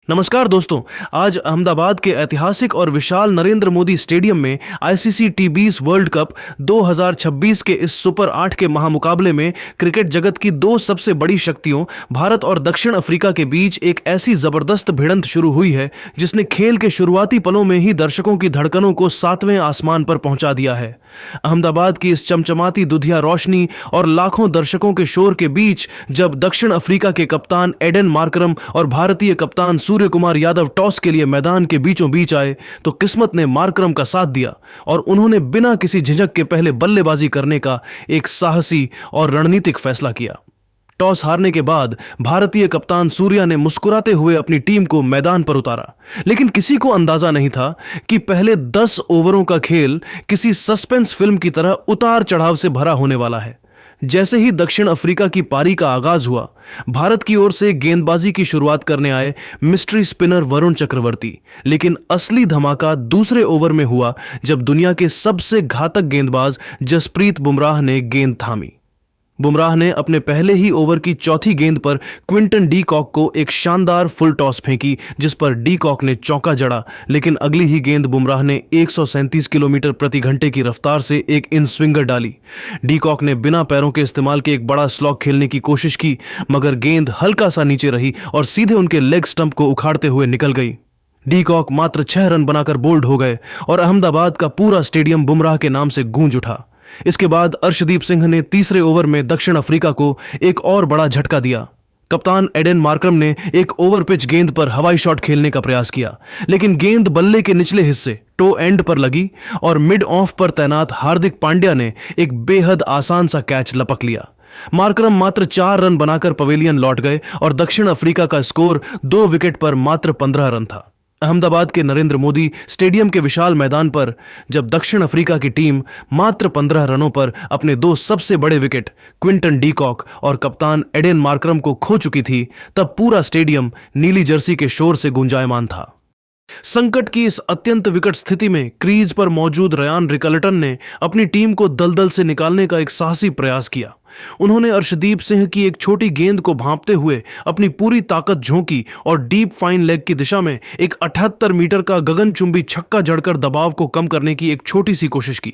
नमस्कार दोस्तों। आज अहमदाबाद के ऐतिहासिक और विशाल नरेंद्र मोदी स्टेडियम में आईसीसी टी20 वर्ल्ड कप 2026 के इस सुपर 8 के महामुकाबले में क्रिकेट जगत की दो सबसे बड़ी शक्तियों भारत और दक्षिण अफ्रीका के बीच एक ऐसी जबरदस्त भिड़ंत शुरू हुई है जिसने खेल के शुरुआती पलों में ही दर्शकों की धड़कनों को सातवें आसमान पर पहुंचा दिया है। अहमदाबाद की इस चमचमाती दुधिया रोशनी और लाखों दर्शकों के शोर के बीच जब दक्षिण अफ्रीका के कप्तान एडेन मार्करम और भारतीय कप्तान सूर्य कुमार यादव टॉस के लिए मैदान के बीचों बीच आए तो किस्मत ने मार्करम का साथ दिया और उन्होंने बिना किसी झिझक के पहले बल्लेबाजी करने का एक साहसी और रणनीतिक फैसला किया। टॉस हारने के बाद भारतीय कप्तान सूर्या ने मुस्कुराते हुए अपनी टीम को मैदान पर उतारा, लेकिन किसी को अंदाजा नहीं था कि पहले 10 ओवरों का खेल किसी सस्पेंस फिल्म की तरह उतार चढ़ाव से भरा होने वाला है। जैसे ही दक्षिण अफ्रीका की पारी का आगाज हुआ, भारत की ओर से गेंदबाजी की शुरुआत करने आए मिस्ट्री स्पिनर वरुण चक्रवर्ती, लेकिन असली धमाका दूसरे ओवर में हुआ जब दुनिया के सबसे घातक गेंदबाज जसप्रीत बुमराह ने गेंद थामी। बुमराह ने अपने पहले ही ओवर की चौथी गेंद पर क्विंटन डी कॉक को एक शानदार फुल टॉस फेंकी, जिस पर डी कॉक ने चौका जड़ा, लेकिन अगली ही गेंद बुमराह ने 137 किलोमीटर प्रति घंटे की रफ्तार से एक इन स्विंगर डाली। डी कॉक ने बिना पैरों के इस्तेमाल के एक बड़ा स्लॉग खेलने की कोशिश की, मगर गेंद हल्का सा नीचे रही और सीधे उनके लेग स्टंप को उखाड़ते हुए निकल गई। डी कॉक मात्र 6 रन बनाकर बोल्ड हो गए और अहमदाबाद का पूरा स्टेडियम बुमराह के नाम से गूंज उठा। इसके बाद अर्शदीप सिंह ने तीसरे ओवर में दक्षिण अफ्रीका को एक और बड़ा झटका दिया। कप्तान एडेन मार्करम ने एक ओवर पिच गेंद पर हवाई शॉट खेलने का प्रयास किया, लेकिन गेंद बल्ले के निचले हिस्से टो एंड पर लगी और मिड ऑफ पर तैनात हार्दिक पांड्या ने एक बेहद आसान सा कैच लपक लिया। मार्करम मात्र 4 रन बनाकर पवेलियन लौट गए और दक्षिण अफ्रीका का स्कोर 2 विकेट पर मात्र 15 रन था। अहमदाबाद के नरेंद्र मोदी स्टेडियम के विशाल मैदान पर जब दक्षिण अफ्रीका की टीम मात्र 15 रनों पर अपने 2 सबसे बड़े विकेट क्विंटन डी कॉक और कप्तान एडेन मार्करम को खो चुकी थी, तब पूरा स्टेडियम नीली जर्सी के शोर से गुंजायमान था। संकट की इस अत्यंत विकट स्थिति में क्रीज पर मौजूद रयान रिकल्टन ने अपनी टीम को दलदल से निकालने का एक साहसी प्रयास किया। उन्होंने अर्शदीप सिंह की एक छोटी गेंद को भांपते हुए अपनी पूरी ताकत झोंकी और डीप फाइन लेग की दिशा में एक 78 मीटर का गगनचुंबी छक्का जड़कर दबाव को कम करने की एक छोटी सी कोशिश की,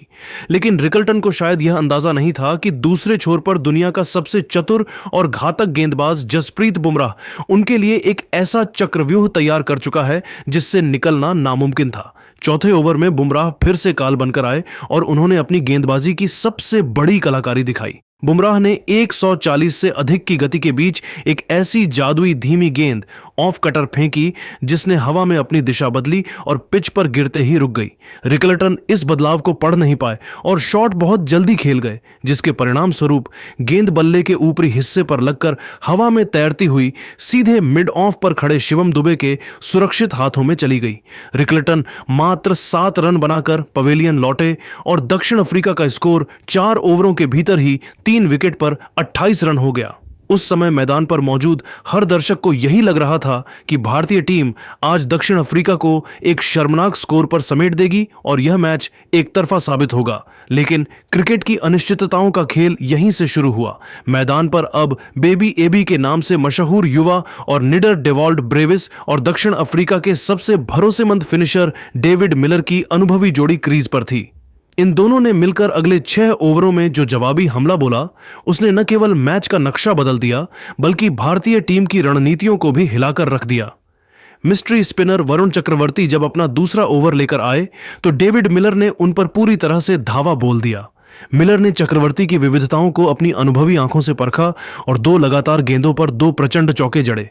लेकिन रिकल्टन को शायद यह अंदाजा नहीं था कि दूसरे छोर पर दुनिया का सबसे चतुर और घातक गेंदबाज जसप्रीत बुमराह उनके लिए एक ऐसा चक्रव्यूह तैयार कर चुका है जिससे निकलना नामुमकिन था। चौथे ओवर में बुमराह फिर से काल बनकर आए और उन्होंने अपनी गेंदबाजी की सबसे बड़ी कलाकारी दिखाई। बुमराह ने 140 से अधिक की गति के बीच एक ऐसी जादुई धीमी गेंद ऑफ कटर फेंकी जिसने हवा में अपनी दिशा बदली और पिच पर गिरते ही रुक गई। रिकल्टन इस बदलाव को पढ़ नहीं पाए और शॉट बहुत जल्दी खेल गए, जिसके परिणाम स्वरूप गेंद बल्ले के ऊपरी हिस्से पर लगकर हवा में तैरती हुई सीधे मिड ऑफ पर खड़े शिवम दुबे के सुरक्षित हाथों में चली गई। रिकल्टन मात्र 7 रन बनाकर पवेलियन लौटे और दक्षिण अफ्रीका का स्कोर 4 ओवरों के भीतर ही 3 विकेट पर 28 रन हो गया। उस समय मैदान पर मौजूद हर दर्शक को यही लग रहा था कि भारतीय टीम आज दक्षिण अफ्रीका को एक शर्मनाक स्कोर पर समेट देगी और यह मैच एक तरफा साबित होगा। लेकिन क्रिकेट की अनिश्चितताओं का खेल यहीं से शुरू हुआ। मैदान पर अब बेबी एबी के नाम से मशहूर युवा और निडर डेवॉल्ड ब्रेविस और दक्षिण अफ्रीका के सबसे भरोसेमंद फिनिशर डेविड मिलर की अनुभवी जोड़ी क्रीज पर थी। इन दोनों ने मिलकर अगले 6 ओवरों में जो जवाबी हमला बोला, उसने न केवल मैच का नक्शा बदल दिया बल्कि भारतीय टीम की रणनीतियों को भी हिलाकर रख दिया। मिस्ट्री स्पिनर वरुण चक्रवर्ती जब अपना दूसरा ओवर लेकर आए तो डेविड मिलर ने उन पर पूरी तरह से धावा बोल दिया। मिलर ने चक्रवर्ती की विविधताओं को अपनी अनुभवी आंखों से परखा और 2 लगातार गेंदों पर 2 प्रचंड चौके जड़े।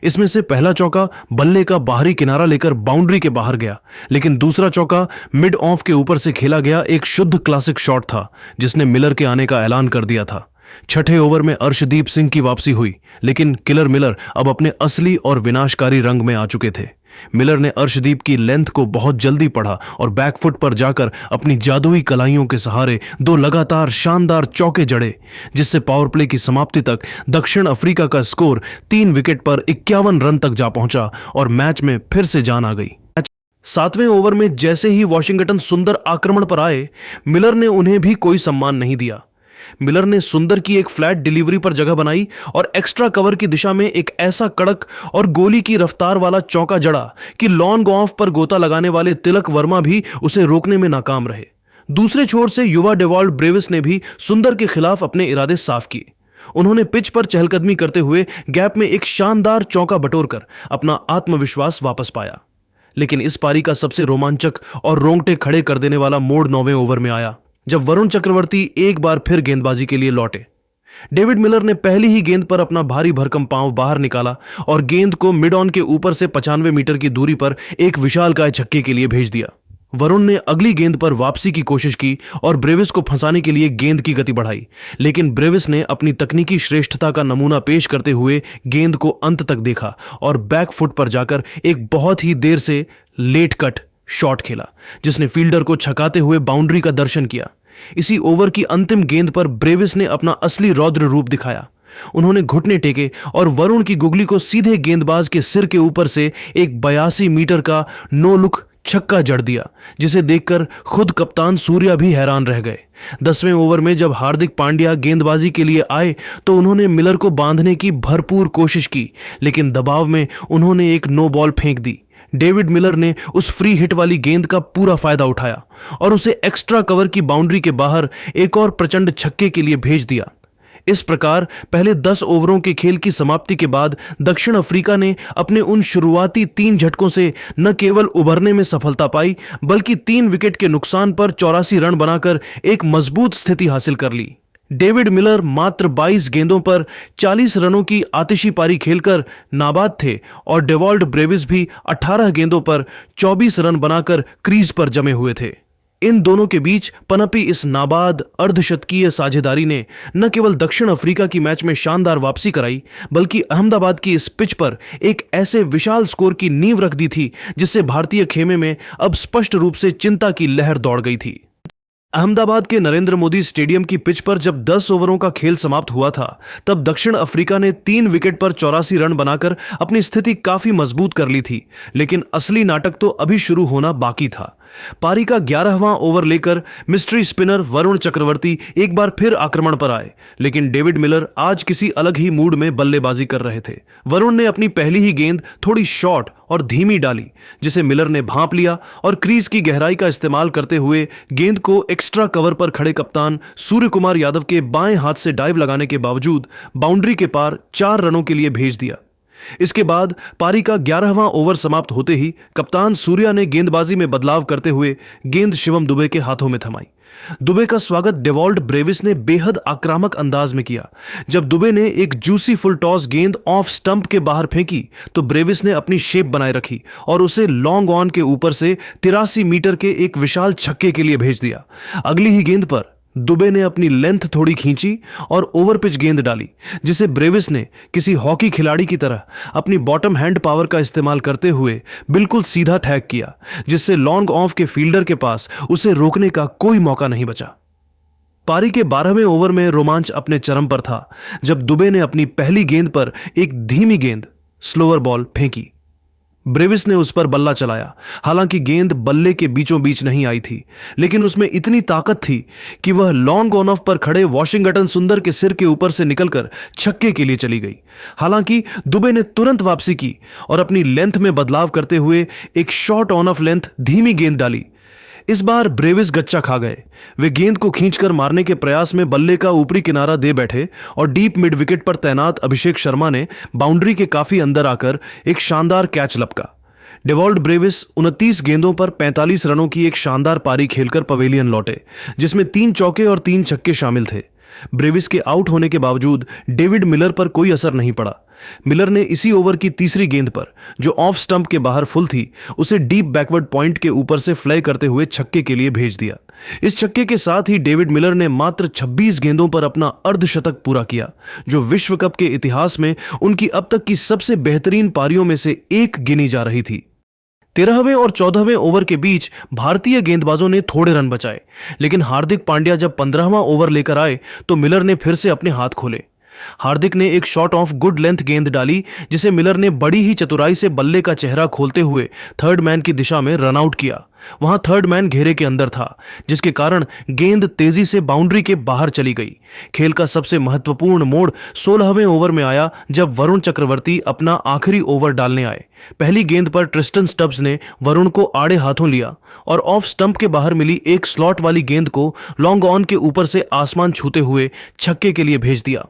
इसमें से पहला चौका बल्ले का बाहरी किनारा लेकर बाउंड्री के बाहर गया, लेकिन दूसरा चौका मिड ऑफ के ऊपर से खेला गया एक शुद्ध क्लासिक शॉट था जिसने मिलर के आने का ऐलान कर दिया था। छठे ओवर में अर्शदीप सिंह की वापसी हुई, लेकिन किलर मिलर अब अपने असली और विनाशकारी रंग में आ चुके थे। मिलर ने अर्शदीप की लेंथ को बहुत जल्दी पढ़ा और बैकफुट पर जाकर अपनी जादुई कलाइयों के सहारे 2 लगातार शानदार चौके जड़े, जिससे पावर प्ले की समाप्ति तक दक्षिण अफ्रीका का स्कोर 3 विकेट पर 51 रन तक जा पहुंचा और मैच में फिर से जान आ गई। 7वें ओवर में जैसे ही वॉशिंगटन सुंदर आक्रमण पर आए, मिलर ने उन्हें भी कोई सम्मान नहीं दिया। मिलर ने सुंदर की एक फ्लैट डिलीवरी पर जगह बनाई और एक्स्ट्रा कवर की दिशा में एक ऐसा कड़क और गोली की रफ्तार वाला चौका जड़ा कि लॉन्ग ऑफ पर गोता लगाने वाले तिलक वर्मा भी उसे रोकने में नाकाम रहे। दूसरे छोर से युवा डेवॉल्ड ब्रेविस ने भी सुंदर के खिलाफ अपने इरादे साफ किए। उन्होंने पिच पर चहलकदमी करते हुए गैप में एक शानदार चौका बटोरकर अपना आत्मविश्वास वापस पाया। लेकिन इस पारी का सबसे रोमांचक और रोंगटे खड़े कर देने वाला मोड़ 9वें ओवर में आया, जब वरुण चक्रवर्ती एक बार फिर गेंदबाजी के लिए लौटे। डेविड मिलर ने पहली ही गेंद पर अपना भारी भरकम पांव बाहर निकाला और गेंद को मिड ऑन के ऊपर से 95 मीटर की दूरी पर एक विशालकाय छक्के के लिए भेज दिया। वरुण ने अगली गेंद पर वापसी की कोशिश की और ब्रेविस को फंसाने के लिए गेंद की गति बढ़ाई, लेकिन ब्रेविस ने अपनी तकनीकी श्रेष्ठता का नमूना पेश करते हुए गेंद को अंत तक देखा और बैक फुट पर जाकर एक बहुत ही देर से लेट कट शॉट खेला, जिसने फील्डर को छकाते हुए बाउंड्री का दर्शन किया। इसी ओवर की अंतिम गेंद पर ब्रेविस ने अपना असली रौद्र रूप दिखाया। उन्होंने घुटने टेके और वरुण की गुगली को सीधे गेंदबाज के सिर के ऊपर से एक 82 मीटर का नो लुक छक्का जड़ दिया, जिसे देखकर खुद कप्तान सूर्या भी हैरान रह गए। 10वें ओवर में जब हार्दिक पांड्या गेंदबाजी के लिए आए तो उन्होंने मिलर को बांधने की भरपूर कोशिश की, लेकिन दबाव में उन्होंने एक नो बॉल फेंक दी। डेविड मिलर ने उस फ्री हिट वाली गेंद का पूरा फायदा उठाया और उसे एक्स्ट्रा कवर की बाउंड्री के बाहर एक और प्रचंड छक्के के लिए भेज दिया। इस प्रकार पहले 10 ओवरों के खेल की समाप्ति के बाद दक्षिण अफ्रीका ने अपने उन शुरुआती 3 झटकों से न केवल उभरने में सफलता पाई, बल्कि 3 विकेट के नुकसान पर 84 रन बनाकर एक मजबूत स्थिति हासिल कर ली। डेविड मिलर मात्र 22 गेंदों पर 40 रनों की आतिशी पारी खेलकर नाबाद थे और डेवॉल्ड ब्रेविस भी 18 गेंदों पर 24 रन बनाकर क्रीज पर जमे हुए थे। इन दोनों के बीच पनपी इस नाबाद अर्धशतकीय साझेदारी ने न केवल दक्षिण अफ्रीका की मैच में शानदार वापसी कराई, बल्कि अहमदाबाद की इस पिच पर एक ऐसे विशाल स्कोर की नींव रख दी थी जिससे भारतीय खेमे में अब स्पष्ट रूप से चिंता की लहर दौड़ गई थी। अहमदाबाद के नरेंद्र मोदी स्टेडियम की पिच पर जब 10 ओवरों का खेल समाप्त हुआ था, तब दक्षिण अफ्रीका ने 3 विकेट पर 84 रन बनाकर अपनी स्थिति काफी मजबूत कर ली थी, लेकिन असली नाटक तो अभी शुरू होना बाकी था। पारी का 11वां ओवर लेकर मिस्ट्री स्पिनर वरुण चक्रवर्ती एक बार फिर आक्रमण पर आए, लेकिन डेविड मिलर आज किसी अलग ही मूड में बल्लेबाजी कर रहे थे। वरुण ने अपनी पहली ही गेंद थोड़ी शॉर्ट और धीमी डाली, जिसे मिलर ने भांप लिया और क्रीज की गहराई का इस्तेमाल करते हुए गेंद को एक्स्ट्रा कवर पर खड़े कप्तान सूर्य कुमार यादव के बाएं हाथ से डाइव लगाने के बावजूद बाउंड्री के पार 4 रनों के लिए भेज दिया। इसके बाद पारी का 11वां ओवर समाप्त होते ही कप्तान सूर्या ने गेंदबाजी में बदलाव करते हुए गेंद शिवम दुबे के हाथों में थमाई। दुबे का स्वागत डेवॉल्ड ब्रेविस ने बेहद आक्रामक अंदाज में किया। जब दुबे ने एक जूसी फुल टॉस गेंद ऑफ स्टंप के बाहर फेंकी तो ब्रेविस ने अपनी शेप बनाए रखी और उसे लॉन्ग ऑन के ऊपर से 83 मीटर के एक विशाल छक्के के लिए भेज दिया। अगली ही गेंद पर दुबे ने अपनी लेंथ थोड़ी खींची और ओवर पिच गेंद डाली, जिसे ब्रेविस ने किसी हॉकी खिलाड़ी की तरह अपनी बॉटम हैंड पावर का इस्तेमाल करते हुए बिल्कुल सीधा टैग किया, जिससे लॉन्ग ऑफ के फील्डर के पास उसे रोकने का कोई मौका नहीं बचा। पारी के 12वें ओवर में रोमांच अपने चरम पर था जब दुबे ने अपनी पहली गेंद पर एक धीमी गेंद स्लोअर बॉल फेंकी। ब्रेविस ने उस पर बल्ला चलाया। हालांकि गेंद बल्ले के बीचों बीच नहीं आई थी, लेकिन उसमें इतनी ताकत थी कि वह लॉन्ग ऑन ऑफ पर खड़े वॉशिंगटन सुंदर के सिर के ऊपर से निकलकर छक्के के लिए चली गई। हालांकि दुबे ने तुरंत वापसी की और अपनी लेंथ में बदलाव करते हुए एक शॉर्ट ऑन ऑफ लेंथ धीमी गेंद डाली। इस बार ब्रेविस गच्चा खा गए। वे गेंद को खींचकर मारने के प्रयास में बल्ले का ऊपरी किनारा दे बैठे और डीप मिड विकेट पर तैनात अभिषेक शर्मा ने बाउंड्री के काफी अंदर आकर एक शानदार कैच लपका। डेवॉल्ड ब्रेविस 29 गेंदों पर 45 रनों की एक शानदार पारी खेलकर पवेलियन लौटे, जिसमें 3 चौके और 3 छक्के शामिल थे। ब्रेविस के आउट होने के बावजूद डेविड मिलर पर कोई असर नहीं पड़ा। मिलर ने इसी ओवर की तीसरी गेंद पर, जो ऑफ स्टंप के बाहर फुल थी, उसे डीप बैकवर्ड पॉइंट के ऊपर से फ्लाई करते हुए छक्के के लिए भेज दिया। इस छक्के के साथ ही डेविड मिलर ने मात्र 26 गेंदों पर अपना अर्धशतक पूरा किया, जो विश्व कप के इतिहास में उनकी अब तक की सबसे बेहतरीन पारियों में से एक गिनी जा रही थी। 13वें और 14वें ओवर के बीच भारतीय गेंदबाजों ने थोड़े रन बचाए, लेकिन हार्दिक पांड्या जब 15वां ओवर लेकर आए तो मिलर ने फिर से अपने हाथ खोले। हार्दिक ने एक शॉट ऑफ गुड लेंथ गेंद डाली जिसे मिलर ने बड़ी ही चतुराई से बल्ले का चेहरा खोलते हुए थर्ड मैन की दिशा में रन आउट किया। वहां थर्ड मैन घेरे के अंदर था, जिसके कारण गेंद तेजी से बाउंड्री के बाहर चली गई। खेल का सबसे महत्वपूर्ण मोड़ 16वें ओवर में आया जब वरुण चक्रवर्ती अपना आखिरी ओवर डालने आए। पहली गेंद पर ट्रिस्टन स्टब्स ने वरुण को आड़े हाथों लिया और ऑफ स्टंप के बाहर मिली एक स्लॉट वाली गेंद को लॉन्ग ऑन के ऊपर से आसमान छूते हुए छक्के के लिए भेज दिया।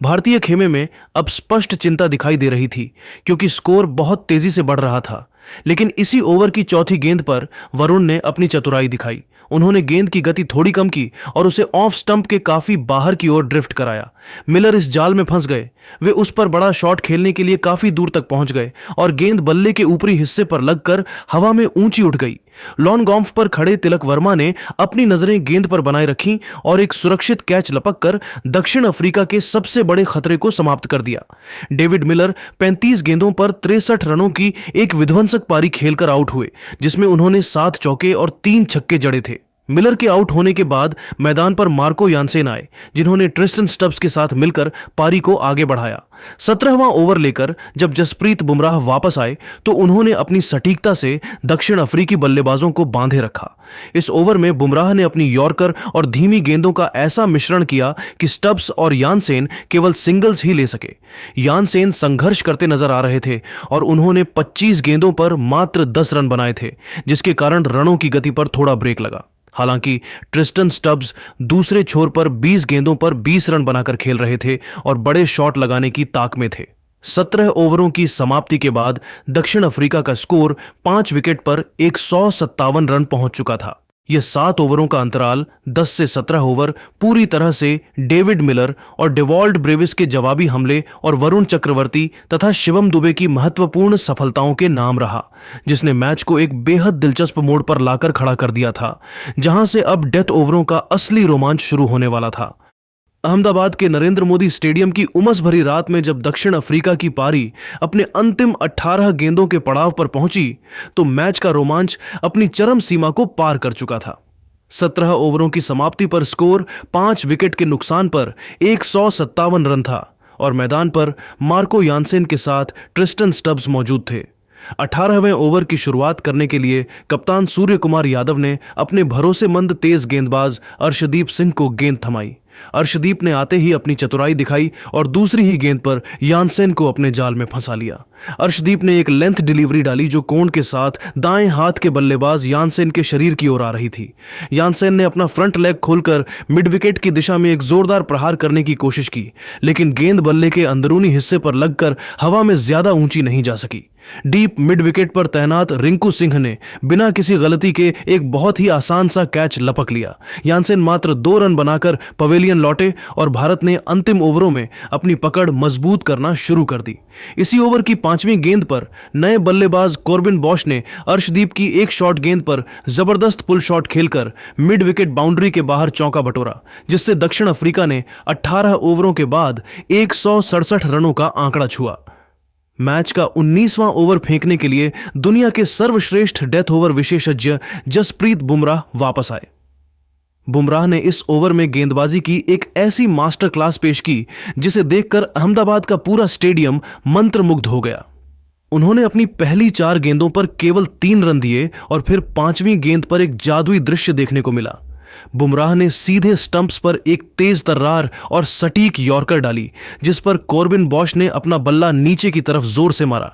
भारतीय खेमे में अब स्पष्ट चिंता दिखाई दे रही थी क्योंकि स्कोर बहुत तेजी से बढ़ रहा था। लेकिन इसी ओवर की चौथी गेंद पर वरुण ने अपनी चतुराई दिखाई। उन्होंने गेंद की गति थोड़ी कम की और उसे ऑफ स्टंप के काफी बाहर की ओर ड्रिफ्ट कराया। मिलर इस जाल में फंस गए। वे उस पर बड़ा शॉट खेलने के लिए काफी दूर तक पहुंच गए और गेंद बल्ले के ऊपरी हिस्से पर लगकर हवा में ऊंची उठ गई। लॉन गॉम्फ पर खड़े तिलक वर्मा ने अपनी नजरें गेंद पर बनाए रखीं और एक सुरक्षित कैच लपककर दक्षिण अफ्रीका के सबसे बड़े खतरे को समाप्त कर दिया। डेविड मिलर 35 गेंदों पर 63 रनों की एक विध्वंसक पारी खेलकर आउट हुए, जिसमें उन्होंने 7 चौके और 3 छक्के जड़े थे। मिलर के आउट होने के बाद मैदान पर मार्को यानसेन आए, जिन्होंने ट्रिस्टन स्टब्स के साथ मिलकर पारी को आगे बढ़ाया। 17वां ओवर लेकर जब जसप्रीत बुमराह वापस आए तो उन्होंने अपनी सटीकता से दक्षिण अफ्रीकी बल्लेबाजों को बांधे रखा। इस ओवर में बुमराह ने अपनी यॉर्कर और धीमी गेंदों का ऐसा मिश्रण किया कि स्टब्स और यानसेन केवल सिंगल्स ही ले सके। यानसेन संघर्ष करते नजर आ रहे थे और उन्होंने 25 गेंदों पर मात्र 10 रन बनाए थे, जिसके कारण रनों की गति पर थोड़ा ब्रेक लगा। हालांकि ट्रिस्टन स्टब्स दूसरे छोर पर 20 गेंदों पर 20 रन बनाकर खेल रहे थे और बड़े शॉट लगाने की ताक में थे। 17 ओवरों की समाप्ति के बाद दक्षिण अफ्रीका का स्कोर 5 विकेट पर 157 रन पहुंच चुका था। यह 7 ओवरों का अंतराल 10 से 17 ओवर पूरी तरह से डेविड मिलर और डेवॉल्ट ब्रेविस के जवाबी हमले और वरुण चक्रवर्ती तथा शिवम दुबे की महत्वपूर्ण सफलताओं के नाम रहा, जिसने मैच को एक बेहद दिलचस्प मोड़ पर लाकर खड़ा कर दिया था, जहां से अब डेथ ओवरों का असली रोमांच शुरू होने वाला था। अहमदाबाद के नरेंद्र मोदी स्टेडियम की उमस भरी रात में जब दक्षिण अफ्रीका की पारी अपने अंतिम 18 गेंदों के पड़ाव पर पहुंची तो मैच का रोमांच अपनी चरम सीमा को पार कर चुका था। 17 ओवरों की समाप्ति पर स्कोर 5 विकेट के नुकसान पर 157 रन था और मैदान पर मार्को यानसेन के साथ ट्रिस्टन स्टब्स मौजूद थे। 18वें ओवर की शुरुआत करने के लिए कप्तान सूर्य कुमार यादव ने अपने भरोसेमंद तेज गेंदबाज अर्शदीप सिंह को गेंद थमाई। अर्शदीप ने आते ही अपनी चतुराई दिखाई और दूसरी ही गेंद पर यानसेन को अपने जाल में फंसा लिया। अर्शदीप ने एक लेंथ डिलीवरी डाली जो कोण के साथ दाएं हाथ के बल्लेबाज यानसेन के शरीर की ओर आ रही थी। यानसेन ने अपना फ्रंट लेग खोलकर मिड विकेट की दिशा में एक जोरदार प्रहार करने की कोशिश की, लेकिन गेंद बल्ले के अंदरूनी हिस्से पर लगकर हवा में ज्यादा ऊंची नहीं जा सकी। डीप मिड विकेट पर तैनात रिंकू सिंह ने बिना किसी गलती के एक बहुत ही आसान सा कैच लपक लिया। यानसेन मात्र 2 रन बनाकर पवेलियन लौटे और भारत ने अंतिम ओवरों में अपनी पकड़ मजबूत करना शुरू कर दी। इसी ओवर की 5वीं गेंद पर नए बल्लेबाज कॉर्बिन बॉश ने अर्शदीप की एक शॉर्ट गेंद पर जबरदस्त पुल शॉट खेलकर मिड विकेट बाउंड्री के बाहर चौका बटोरा, जिससे दक्षिण अफ्रीका ने 18 ओवरों के बाद 167 रनों का आंकड़ा छुआ। मैच का 19वां ओवर फेंकने के लिए दुनिया के सर्वश्रेष्ठ डेथ ओवर विशेषज्ञ जसप्रीत बुमराह वापस आए। बुमराह ने इस ओवर में गेंदबाजी की एक ऐसी मास्टर क्लास पेश की जिसे देखकर अहमदाबाद का पूरा स्टेडियम मंत्रमुग्ध हो गया। उन्होंने अपनी पहली 4 गेंदों पर केवल 3 रन दिए और फिर 5वीं गेंद पर एक जादुई दृश्य देखने को मिला। बुमराह ने सीधे स्टंप्स पर एक तेज तर्रार और सटीक यॉर्कर डाली, जिस पर कॉर्बिन बॉश ने अपना बल्ला नीचे की तरफ जोर से मारा।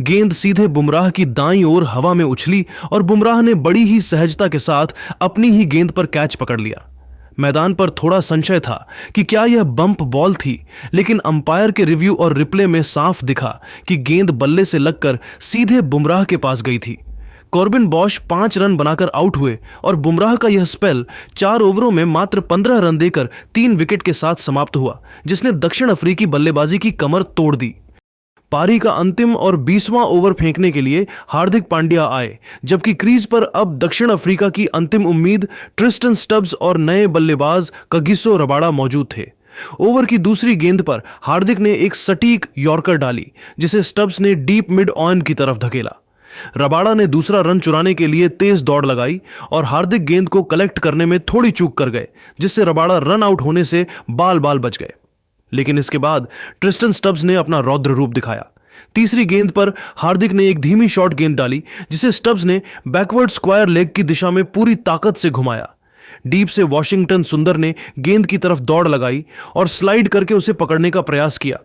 गेंद सीधे बुमराह की दाईं ओर हवा में उछली और बुमराह ने बड़ी ही सहजता के साथ अपनी ही गेंद पर कैच पकड़ लिया। मैदान पर थोड़ा संशय था कि क्या यह बम्प बॉल थी, लेकिन अंपायर के रिव्यू और रिप्ले में साफ दिखा कि गेंद बल्ले से लगकर सीधे बुमराह के पास गई थी। कॉर्बिन बॉश 5 रन बनाकर आउट हुए और बुमराह का यह स्पेल 4 ओवरों में मात्र 15 रन देकर 3 विकेट के साथ समाप्त हुआ, जिसने दक्षिण अफ्रीकी बल्लेबाजी की कमर तोड़ दी। पारी का अंतिम और 20वां ओवर फेंकने के लिए हार्दिक पांड्या आए, जबकि क्रीज पर अब दक्षिण अफ्रीका की अंतिम उम्मीद ट्रिस्टन स्टब्स और नए बल्लेबाज कगिसो रबाड़ा मौजूद थे। ओवर की दूसरी गेंद पर हार्दिक ने एक सटीक यॉर्कर डाली, जिसे स्टब्स ने डीप मिड ऑन की तरफ धकेला। रबाड़ा ने दूसरा रन चुराने के लिए तेज दौड़ लगाई और हार्दिक गेंद को कलेक्ट करने में थोड़ी चूक कर गए, जिससे रबाड़ा रन आउट होने से बाल बाल बच गए। लेकिन इसके बाद ट्रिस्टन स्टब्स ने अपना रौद्र रूप दिखाया। तीसरी गेंद पर हार्दिक ने एक धीमी शॉर्ट गेंद डाली जिसे स्टब्स ने बैकवर्ड स्क्वायर लेग की दिशा में पूरी ताकत से घुमाया। डीप से वॉशिंगटन सुंदर ने गेंद की तरफ दौड़ लगाई और स्लाइड करके उसे पकड़ने का प्रयास किया,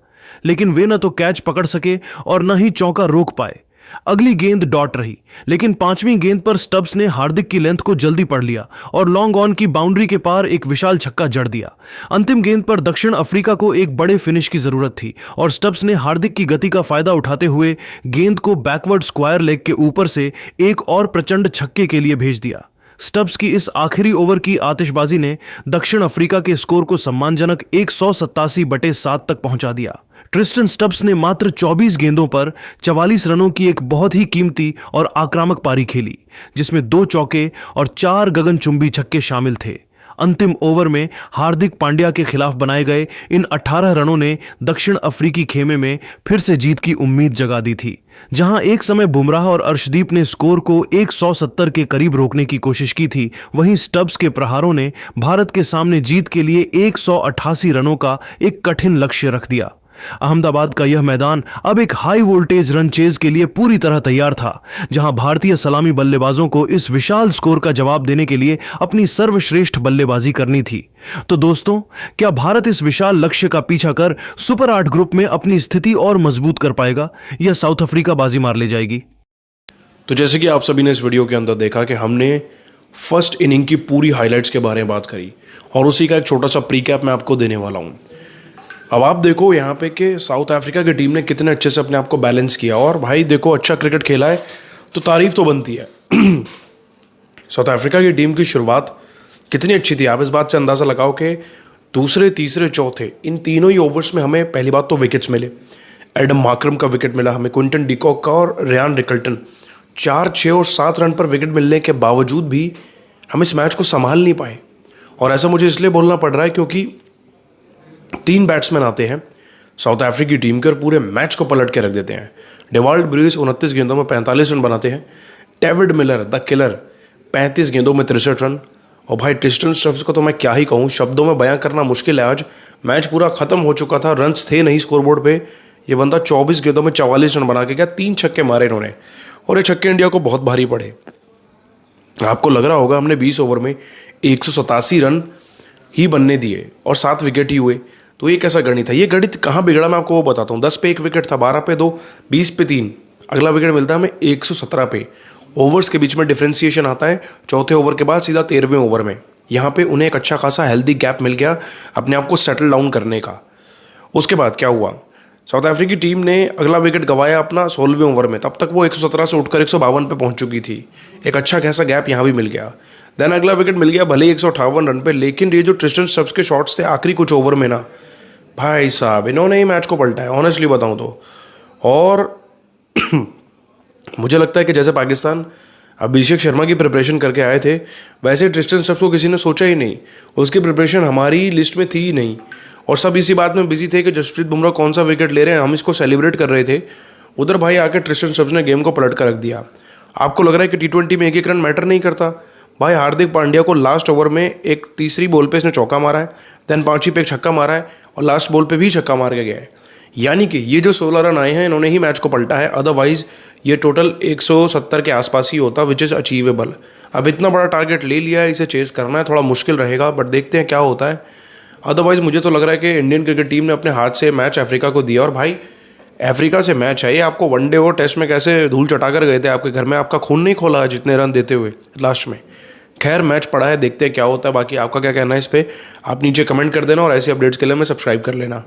लेकिन वे न तो कैच पकड़ सके और न ही चौका रोक पाए। अगली गेंद डॉट रही, लेकिन पांचवीं गेंद पर स्टब्स ने हार्दिक की लेंथ को जल्दी पढ़ लिया और लॉन्ग ऑन की बाउंड्री के पार एक विशाल छक्का जड़ दिया। अंतिम गेंद पर दक्षिण अफ्रीका को एक बड़े फिनिश की जरूरत थी और स्टब्स ने हार्दिक की गति का फायदा उठाते हुए गेंद को बैकवर्ड स्क्वायर लेग के ऊपर से एक और प्रचंड छक्के के लिए भेज दिया। स्टब्स की इस आखिरी ओवर की आतिशबाजी ने दक्षिण अफ्रीका के स्कोर को सम्मानजनक 187/7 तक पहुंचा दिया। ट्रिस्टन स्टब्स ने मात्र 24 गेंदों पर 44 रनों की एक बहुत ही कीमती और आक्रामक पारी खेली, जिसमें 2 चौके और 4 गगनचुंबी छक्के शामिल थे। अंतिम ओवर में हार्दिक पांड्या के खिलाफ बनाए गए इन 18 रनों ने दक्षिण अफ्रीकी खेमे में फिर से जीत की उम्मीद जगा दी थी। जहां एक समय बुमराह और अर्शदीप ने स्कोर को 170 के करीब रोकने की कोशिश की थी, वहीं स्टब्स के प्रहारों ने भारत के सामने जीत के लिए 188 रनों का एक कठिन लक्ष्य रख दिया। अहमदाबाद का यह मैदान अब एक हाई वोल्टेज रन चेज के लिए पूरी तरह तैयार था, जहां भारतीय सलामी बल्लेबाजों को इस विशाल स्कोर का जवाब देने के लिए अपनी सर्वश्रेष्ठ बल्लेबाजी करनी थी। तो दोस्तों, क्या भारत इस विशाल लक्ष्य का पीछा कर सुपर 8 ग्रुप में अपनी स्थिति और मजबूत कर पाएगा या साउथ अफ्रीका बाजी मार ले जाएगी? तो जैसे कि आप सभी ने इस वीडियो के अंदर देखा कि हमने फर्स्ट इनिंग की पूरी हाइलाइट्स के बारे में बात करी और उसी का एक छोटा सा प्रीकैप मैं आपको देने वाला हूँ। अब आप देखो यहाँ पे कि साउथ अफ्रीका की टीम ने कितने अच्छे से अपने आप को बैलेंस किया और भाई देखो अच्छा क्रिकेट खेला है तो तारीफ तो बनती है। साउथ अफ्रीका की टीम की शुरुआत कितनी अच्छी थी, आप इस बात से अंदाज़ा लगाओ कि दूसरे, तीसरे, चौथे इन तीनों ही ओवर्स में हमें पहली बात तो विकेट्स मिले। एडम मार्करम का विकेट मिला हमें, क्विंटन डिकॉक का और रियान रिकल्टन। 4, 6 और 7 रन पर विकेट मिलने के बावजूद भी हम इस मैच को संभाल नहीं पाए। और ऐसा मुझे इसलिए बोलना पड़ रहा है क्योंकि 3 बैट्समैन आते हैं साउथ अफ्रीकी टीम के और पूरे मैच को पलट के रख देते हैं। डेवाल्ड ब्रूइस 29 गेंदों में 45 रन बनाते हैं। डेविड मिलर द किलर 35 गेंदों में 63 रन। और भाई ट्रिस्टन स्टब्स को तो मैं क्या ही कहूँ, शब्दों में बयां करना मुश्किल है। आज मैच पूरा खत्म हो चुका था, रन्स थे नहीं स्कोरबोर्ड पे। ये बंदा 24 गेंदों में 44 रन बना के गया, 3 छक्के मारे इन्होंने और ये छक्के इंडिया को बहुत भारी पड़े। आपको लग रहा होगा हमने 20 ओवर में 187 रन ही बनने दिए और 7 विकेट ही हुए, तो ये कैसा गणित है? ये गणित कहाँ बिगड़ा मैं आपको वो बताता हूँ। 10 पे 1 विकेट था, 12 पे 2, 20 पे 3, अगला विकेट मिलता है हमें 117 पे। ओवर्स के बीच में डिफ्रेंसिएशन आता है चौथे ओवर के बाद सीधा 13वें ओवर में। यहाँ पे उन्हें एक अच्छा खासा हेल्दी गैप मिल गया अपने आप को सेटल डाउन करने का। उसके बाद क्या हुआ, साउथ अफ्रीकी टीम ने अगला विकेट गंवाया अपना 16वें ओवर में। तब तक वो 117 से उठकर 152 पे पहुंच चुकी थी। एक अच्छा खासा गैप यहाँ भी मिल गया। देन अगला विकेट मिल गया भले ही 158 रन पे, लेकिन ये जो ट्रिस्टन स्टब्स के शॉट्स थे आखिरी कुछ ओवर में ना, भाई साहब इन्होंने ही मैच को पलटा है, ऑनेस्टली बताऊं तो। और मुझे लगता है कि जैसे पाकिस्तान अभिषेक शर्मा की प्रिपरेशन करके आए थे, वैसे ट्रिस्टन स्टब्स को किसी ने सोचा ही नहीं। उसकी प्रिपरेशन हमारी लिस्ट में थी ही नहीं और सब इसी बात में बिजी थे कि जसप्रीत बुमराह कौन सा विकेट ले रहे हैं, हम इसको सेलिब्रेट कर रहे थे। उधर भाई आके ट्रिस्टन स्टब्स ने गेम को पलट कर रख दिया। आपको लग रहा है कि T20 में 1-1 रन मैटर नहीं करता? भाई हार्दिक पांड्या को लास्ट ओवर में एक तीसरी बॉल पे इसने चौका मारा है, देन 5वीं पे एक छक्का मारा है और लास्ट बॉल पे भी छक्का मार के गया है। यानी कि ये जो 16 रन आए हैं इन्होंने ही मैच को पलटा है, अदरवाइज ये टोटल 170 के आसपास ही होता, विच इज़ अचीवेबल। अब इतना बड़ा टारगेट ले लिया है, इसे चेस करना है थोड़ा मुश्किल रहेगा, बट देखते हैं क्या होता है। अदरवाइज मुझे तो लग रहा है कि इंडियन क्रिकेट टीम ने अपने हाथ से मैच अफ्रीका को दिया। और भाई अफ्रीका से मैच है ये, आपको वनडे और टेस्ट में कैसे धूल चटा कर गए थे आपके घर में, आपका खून नहीं खोला है जितने रन देते हुए लास्ट में। खैर मैच पड़ा है, देखते हैं क्या होता है। बाकी आपका क्या कहना है इस पर, आप नीचे कमेंट कर देना और ऐसे अपडेट्स के लिए हमें सब्सक्राइब कर लेना।